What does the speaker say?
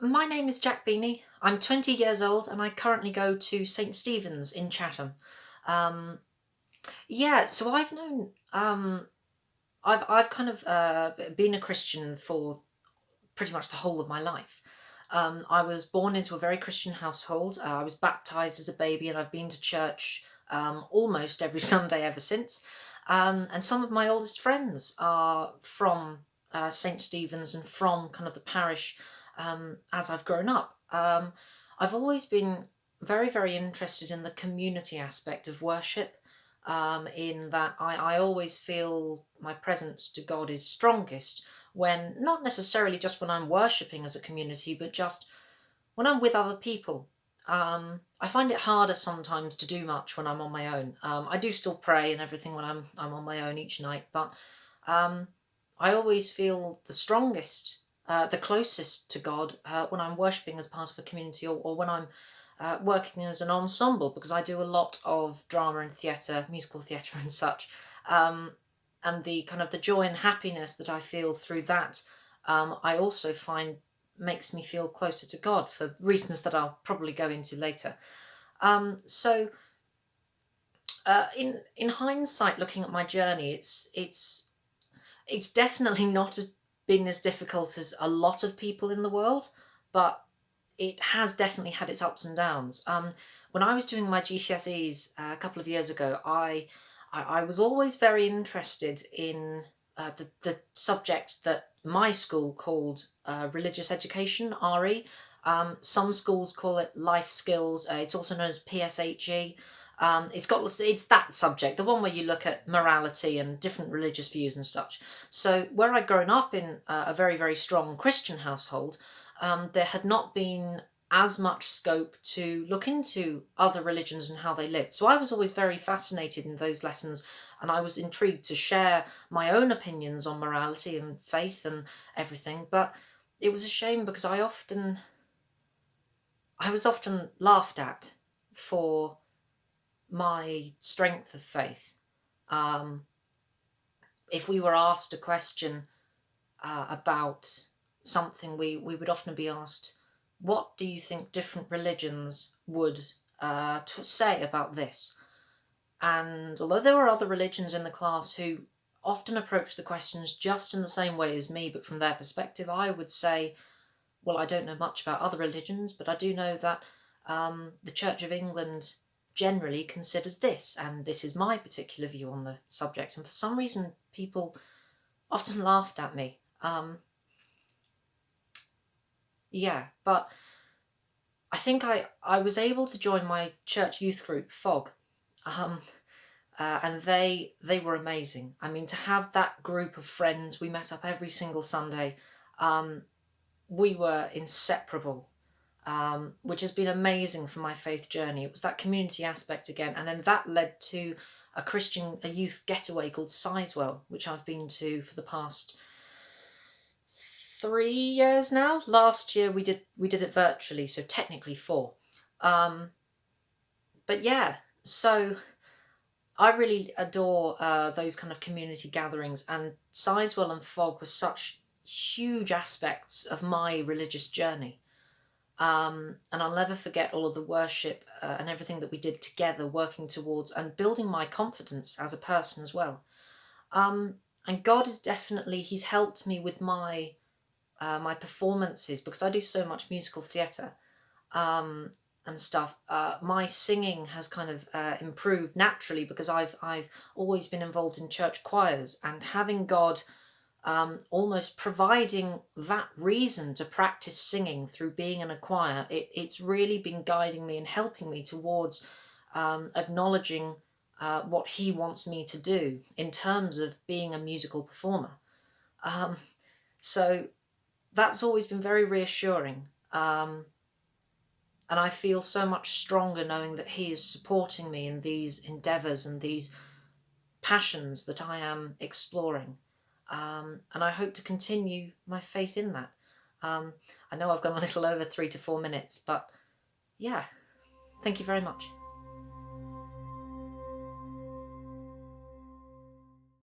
My name is Jack Beaney. I'm 20 years old and I currently go to St Stephen's in Chatham. Um, yeah, so I've kind of been a Christian for pretty much the whole of my life. I was born into a very Christian household. I was baptized as a baby and I've been to church almost every Sunday ever since. And some of my oldest friends are from St Stephen's and from kind of the parish as I've grown up. I've always been very, very interested in the community aspect of worship, in that I always feel my presence to God is strongest when, not necessarily just when I'm worshipping as a community, but just when I'm with other people. I find it harder sometimes to do much when I'm on my own. I do still pray and everything when I'm on my own each night, but um, I always feel the strongest, the closest to God when I'm worshipping as part of a community, or when I'm working as an ensemble, because I do a lot of drama and theatre, musical theatre and such. And the kind of the joy and happiness that I feel through that, I also find makes me feel closer to God for reasons that I'll probably go into later. So in hindsight, looking at my journey, it's definitely not been as difficult as a lot of people in the world, but it has definitely had its ups and downs. When I was doing my GCSEs a couple of years ago, I was always very interested in the subject that my school called religious education, RE. Some schools call it life skills. It's also known as PSHE. It's that subject, the one where you look at morality and different religious views and such. So where I'd grown up in a very, very strong Christian household, there had not been as much scope to look into other religions and how they lived. So I was always very fascinated in those lessons, and I was intrigued to share my own opinions on morality and faith and everything. But it was a shame because I was often laughed at for my strength of faith. Um, if we were asked a question about something, we would often be asked, what do you think different religions would say about this? And although there were other religions in the class who often approached the questions just in the same way as me, but from their perspective, I would say, well, I don't know much about other religions, but I do know that the Church of England generally considers this, and this is my particular view on the subject. And for some reason, people often laughed at me. Yeah, but I think I was able to join my church youth group, FOG, and they were amazing. I mean, to have that group of friends, we met up every single Sunday. We were inseparable, which has been amazing for my faith journey. It was that community aspect again, and then that led to a youth getaway called Sizewell, which I've been to for the past 3 years now. Last year we did it virtually, so technically 4. But yeah, so I really adore those kind of community gatherings, and Sizewell and Fog were such huge aspects of my religious journey. And I'll never forget all of the worship and everything that we did together, working towards and building my confidence as a person as well. And God is definitely, he's helped me with my performances, because I do so much musical theatre and stuff. My singing has kind of improved naturally because I've always been involved in church choirs, and having God almost providing that reason to practice singing through being in a choir, it's really been guiding me and helping me towards acknowledging what he wants me to do in terms of being a musical performer. So that's always been very reassuring. And I feel so much stronger knowing that he is supporting me in these endeavours and these passions that I am exploring. And I hope to continue my faith in that. I know I've gone a little over 3 to 4 minutes, but yeah, thank you very much.